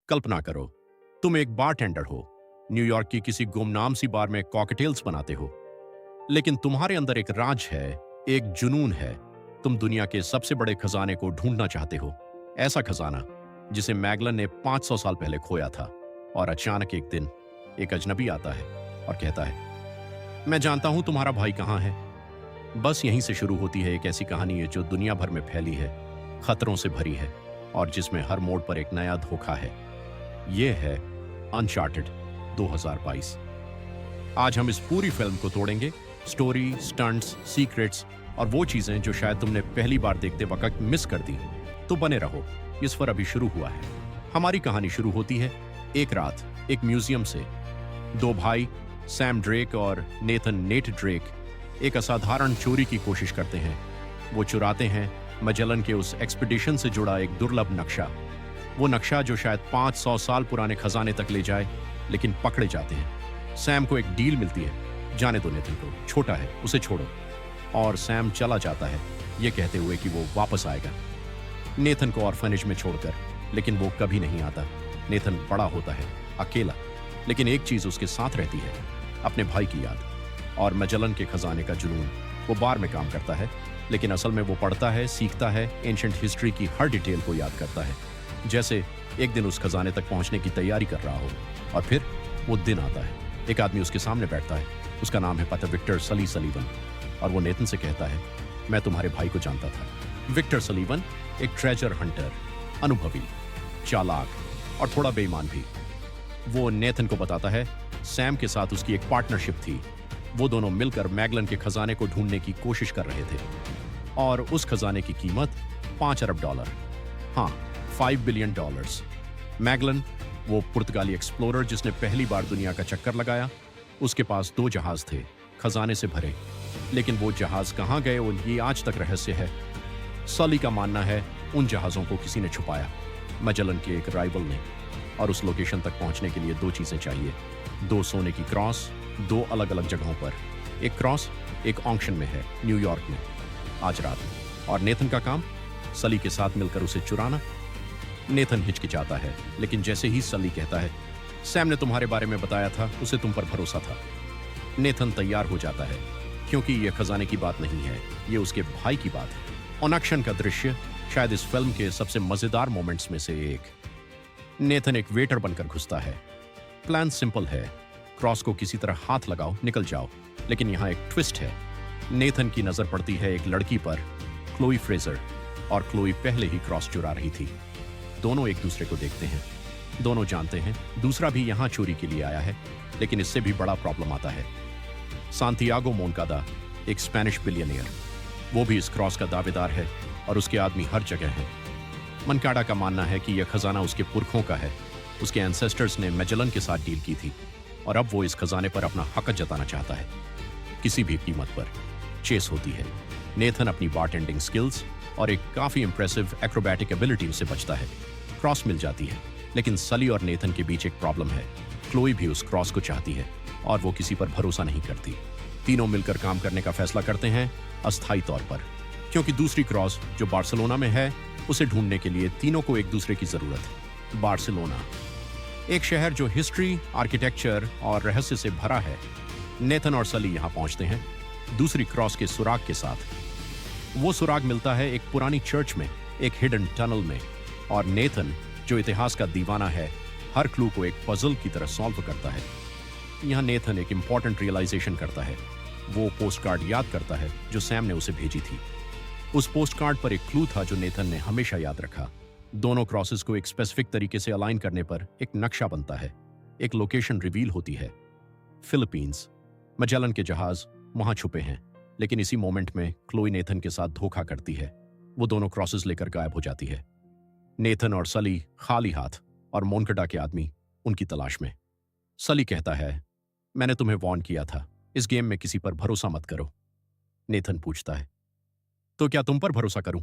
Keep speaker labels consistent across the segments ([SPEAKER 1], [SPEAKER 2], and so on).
[SPEAKER 1] कल्पना करो, तुम एक बारटेंडर हो, न्यूयॉर्क की किसी गुमनाम सी बार में कॉकटेल्स बनाते हो। लेकिन तुम्हारे अंदर एक राज है, एक जुनून है। तुम दुनिया के सबसे बड़े खजाने को ढूंढना चाहते हो, ऐसा खजाना जिसे मैगलन ने 500 साल पहले खोया था। और अचानक एक दिन एक अजनबी आता है और कहता है, मैं जानता हूं तुम्हारा भाई कहां है। बस यहीं से शुरू होती है एक ऐसी कहानी है जो दुनिया भर में फैली है, खतरों से भरी है और जिसमें हर मोड़ पर एक नया धोखा है। यह है अनचार्टेड 2022। आज हम इस पूरी फिल्म को तोड़ेंगे, स्टोरी, स्टंट्स, सीक्रेट्स और वो चीजें जो शायद तुमने पहली बार देखते वक्त मिस कर दी। तो बने रहो, इस पर अभी शुरू हुआ है। हमारी कहानी शुरू होती है एक रात एक म्यूजियम से। दो भाई सैम ड्रेक और नेथन नेट ड्रेक एक असाधारण चोरी की कोशिश करते हैं। वो चुराते हैं मैजेलन के उस एक्सपीडिशन से जुड़ा एक दुर्लभ नक्शा। वो नक्शा जो शायद 500 साल पुराने खजाने तक ले जाए, लेकिन पकड़े जाते हैं। सैम को एक डील मिलती है, जाने दो नेथन को, छोटा है, उसे छोड़ो। और सैम चला जाता है ये कहते हुए कि वो वापस आएगा नेथन को ऑर्फनेज में छोड़कर, लेकिन वो कभी नहीं आता। नेथन बड़ा होता है, अकेला, लेकिन एक चीज उसके साथ रहती है, अपने भाई की याद और मैजेलन के खजाने का जुनून। वो बार में काम करता है, लेकिन असल में वो पढ़ता है, सीखता है, एंशिएंट हिस्ट्री की हर डिटेल को याद करता है, जैसे एक दिन उस खजाने तक पहुंचने की तैयारी कर रहा हो। और फिर वो दिन आता है, एक आदमी उसके सामने बैठता है, उसका नाम है पता विक्टर सली सलीवन, और वो नेथन से कहता है, मैं तुम्हारे भाई को जानता था। विक्टर सलीवन एक ट्रेजर हंटर, अनुभवी, चालाक और थोड़ा बेईमान भी। वो नेथन को बताता है सैम के साथ उसकी एक पार्टनरशिप थी। वो दोनों मिलकर मैगलन के खजाने को ढूंढने की कोशिश कर रहे थे और उस खजाने की कीमत $5 अरब। हाँ, $5 बिलियन। मैगलन वो पुर्तगाली एक्सप्लोरर जिसने पहली बार दुनिया का चक्कर लगाया, उसके पास 2 जहाज थे खजाने से भरे, लेकिन वो जहाज कहाँ गए वो ये आज तक रहस्य है। सली का मानना है उन जहाजों को किसी ने छुपाया, मैजेलन के एक राइवल ने, और उस लोकेशन तक पहुंचने के लिए 2 चीजें चाहिए, 2 सोने की क्रॉस, 2 अलग अलग जगहों पर। एक क्रॉस एक ऑक्शन में है न्यूयॉर्क में आज रात, और नेथन का काम सली के साथ मिलकर उसे चुराना। नेथन हिचकिचाता है, लेकिन जैसे ही सली कहता है सैम ने तुम्हारे बारे में बताया था, उसे तुम पर भरोसा था, नेथन तैयार हो जाता है, क्योंकि यह खजाने की बात नहीं है, ये उसके भाई की बात है। ऑनक्शन का दृश्य शायद इस फिल्म के सबसे मजेदार मोमेंट्स में से एक। नेथन एक वेटर बनकर घुसता है। प्लान सिंपल है, क्रॉस को किसी तरह हाथ लगाओ, निकल जाओ। लेकिन यहाँ एक ट्विस्ट है। नेथन की नजर पड़ती है एक लड़की पर, क्लोई फ्रेजर, और क्लोई पहले ही क्रॉस चुरा रही थी। दोनों एक दूसरे को देखते हैं, दोनों जानते हैं दूसरा भी यहाँ चोरी के लिए आया है, लेकिन इससे भी बड़ा प्रॉब्लम आता है। सांतियागो मोनकादा एक स्पेनिश बिलियनियर, वो भी इस क्रॉस का दावेदार है और उसके आदमी हर जगह हैं। मनकाडा का मानना है कि यह खजाना उसके पुरखों का है, उसके एंसेस्टर्स ने मैजेलन के साथ डील की थी और अब वो इस खजाने पर अपना हक जताना चाहता है। किसी भी कीमत पर चेस होती है। नेथन अपनी बारटेंडिंग स्किल्स और एक काफी इंप्रेसिव एक्रोबैटिक एबिलिटी से बचता है। क्रॉस मिल जाती है, लेकिन सली और नेथन के बीच एक प्रॉब्लम है। क्लोई भी उस क्रॉस को चाहती है और वो किसी पर भरोसा नहीं करती। तीनों मिलकर काम करने का फैसला करते हैं, अस्थायी तौर पर, क्योंकि दूसरी क्रॉस जो बार्सिलोना में है उसे ढूंढने के लिए तीनों को एक दूसरे की जरूरत है। बार्सिलोना एक शहर जो हिस्ट्री, आर्किटेक्चर और रहस्य से भरा है। नेथन और सली यहां पहुंचते हैं दूसरी क्रॉस के सुराग के साथ। वो सुराग मिलता है एक पुरानी चर्च में, एक हिडन टनल में, और नेथन जो इतिहास का दीवाना है, हर क्लू को एक पजल की तरह सॉल्व करता है। यहां नेथन एक इंपॉर्टेंट रियलाइजेशन करता है। वो पोस्ट कार्ड याद करता है जो सैम ने उसे भेजी थी। उस पोस्ट कार्ड पर एक क्लू था जो नेथन ने हमेशा याद रखा। दोनों क्रॉसेस को एक स्पेसिफिक तरीके से अलाइन करने पर एक नक्शा बनता है, एक लोकेशन रिवील होती है, फिलीपींस। मैजेलन के जहाज वहां छुपे हैं, लेकिन इसी मोमेंट में क्लोई नेथन के साथ धोखा करती है। वो दोनों क्रॉसेस लेकर गायब हो जाती है। नेथन और सली खाली हाथ और मोनकडा के आदमी उनकी तलाश में। सली कहता है, मैंने तुम्हें वार्न किया था, इस गेम में किसी पर भरोसा मत करो। नेथन पूछता है, तो क्या तुम पर भरोसा करूं?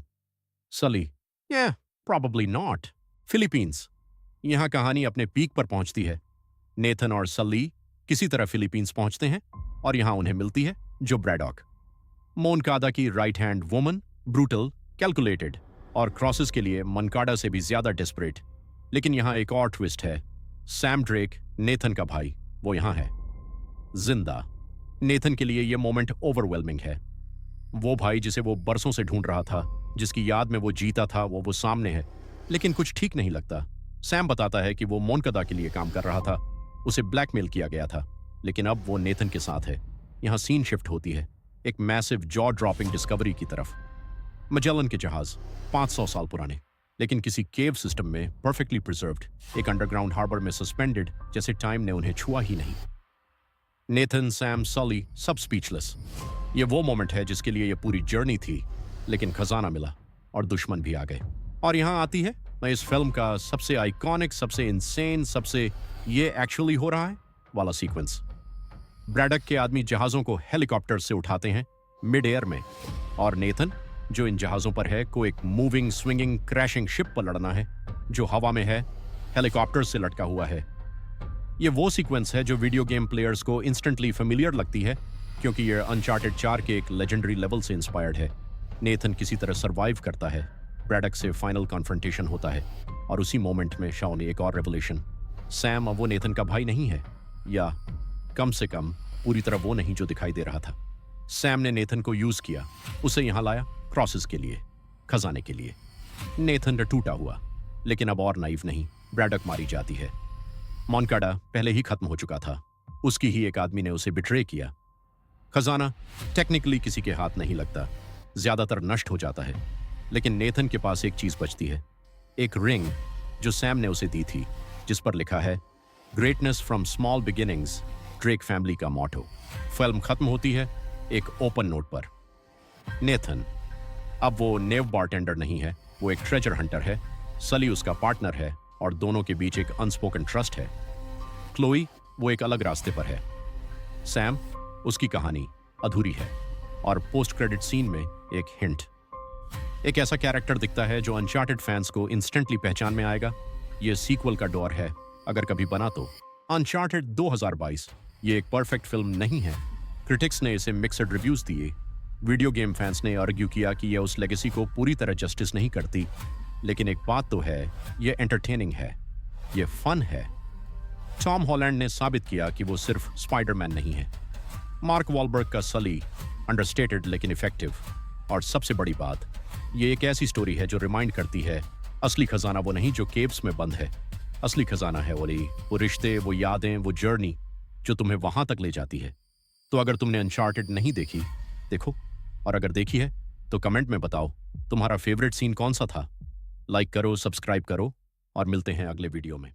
[SPEAKER 1] सली, yeah, probably not. फिलीपींस। यहां कहानी अपने पीक पर पहुंचती है। नेथन और सली किसी तरह फिलीपींस पहुंचते हैं और यहां उन्हें मिलती है जो ब्रैडॉक, मोनकादा की right hand woman, brutal, calculated और क्रॉसेस के लिए मनकाडा से भी ज्यादा डेस्परेट। लेकिन यहाँ एक और ट्विस्ट है। सैम ड्रेक, नेथन का भाई, वो यहाँ है, जिंदा। नेथन के लिए ये मोमेंट ओवरवेलमिंग है। वो भाई जिसे वो बरसों से ढूंढ रहा था, जिसकी याद में वो जीता था, वो सामने है, लेकिन कुछ ठीक नहीं लगता। सैम बताता है कि वो मोनकदा के लिए काम कर रहा था, उसे ब्लैकमेल किया गया था, लेकिन अब वो नेथन के साथ है। यहाँ सीन शिफ्ट होती है एक मैसिव जॉ ड्रॉपिंग डिस्कवरी की तरफ। मजेलन के जहाज 500 साल पुराने, लेकिन किसी केव सिस्टम में परफेक्टली प्रिजर्व्ड, एक अंडरग्राउंड हार्बर में सस्पेंडेड, जैसे टाइम ने उन्हें छुआ ही नहीं। नेथन, सैम, सली सब स्पीचलेस। ये वो मोमेंट है जिसके लिए ये पूरी जर्नी थी, लेकिन खजाना मिला और दुश्मन भी आ गए। और यहाँ आती है मैं इस फिल्म का सबसे आइकॉनिक, सबसे इंसेन, सबसे ये एक्चुअली हो रहा है वाला सीक्वेंस। ब्रैडक के आदमी जहाजों को हेलीकॉप्टर से उठाते हैं मिड एयर में, और नेथन जो इन जहाजों पर है को एक मूविंग, स्विंगिंग, क्रैशिंग शिप पर लड़ना है जो हवा में है, हेलीकॉप्टर से लटका हुआ है। ये वो सीक्वेंस है जो वीडियो गेम प्लेयर्स को इंस्टेंटली फेमिलियर लगती है, क्योंकि ये अनचार्टेड 4 के एक लेजेंडरी लेवल से इंस्पायर्ड है। नेथन किसी तरह सरवाइव करता है, ब्रैडक से फाइनल कॉन्फ्रंटेशन होता है, और उसी मोमेंट में शाओ ने एक और रेवोल्यूशन। सैम अब वो नेथन का भाई नहीं है, या कम से कम पूरी तरह वो नहीं जो दिखाई दे रहा था। सैम ने नेथन को यूज किया, उसे यहां लाया क्रॉसेस के लिए, खजाने के लिए। नेथन टूटा हुआ, लेकिन अब और नाइव नहीं, ब्रैडक मारी जाती है। मोनकाडा पहले ही खत्म हो चुका था, उसकी ही एक आदमी ने उसे बिट्रे किया। खजाना टेक्निकली किसी के हाथ नहीं लगता, ज्यादातर नष्ट हो जाता है, लेकिन नेथन के पास एक चीज बचती है, एक रिंग जो सैम ने उसे दी थी, जिस पर लिखा है greatness from small beginnings, Drake family का मोटो। फिल्म खत्म होती है एक ओपन नोट पर। नेथन अब वो नेव बारटेंडर नहीं है, वो एक ट्रेजर हंटर है। सली उसका पार्टनर है, और दोनों के बीच एक अनस्पोकन ट्रस्ट है। क्लोई वो एक अलग रास्ते पर है। सैम, उसकी कहानी अधूरी है। और पोस्ट क्रेडिट सीन में एक हिंट, एक ऐसा कैरेक्टर दिखता है जो अनचार्टेड फैंस को इंस्टेंटली पहचान में आएगा। ये सीक्वल का दौर है, अगर कभी बना तो। अनचार्टेड 2022 ये एक परफेक्ट फिल्म नहीं है। क्रिटिक्स ने इसे मिक्सड रिव्यूज दिए। वीडियो गेम फैंस ने आर्ग्यू किया कि यह उस लेगेसी को पूरी तरह जस्टिस नहीं करती, लेकिन एक बात तो है, यह एंटरटेनिंग है, यह फन है। टॉम हॉलैंड ने साबित किया कि वो सिर्फ स्पाइडरमैन नहीं है। मार्क वॉलबर्ग का सली अंडरस्टेटेड लेकिन इफेक्टिव। और सबसे बड़ी बात, ये एक ऐसी स्टोरी है जो रिमाइंड करती है असली खजाना वो नहीं जो केव्स में बंद है। असली खजाना है वो रिश्ते, वो यादें, वो जर्नी जो तुम्हें वहां तक ले जाती है। तो अगर तुमने अनचार्टेड नहीं देखी, देखो, और अगर देखी है तो कमेंट में बताओ तुम्हारा फेवरेट सीन कौन सा था। लाइक करो, सब्सक्राइब करो, और मिलते हैं अगले वीडियो में।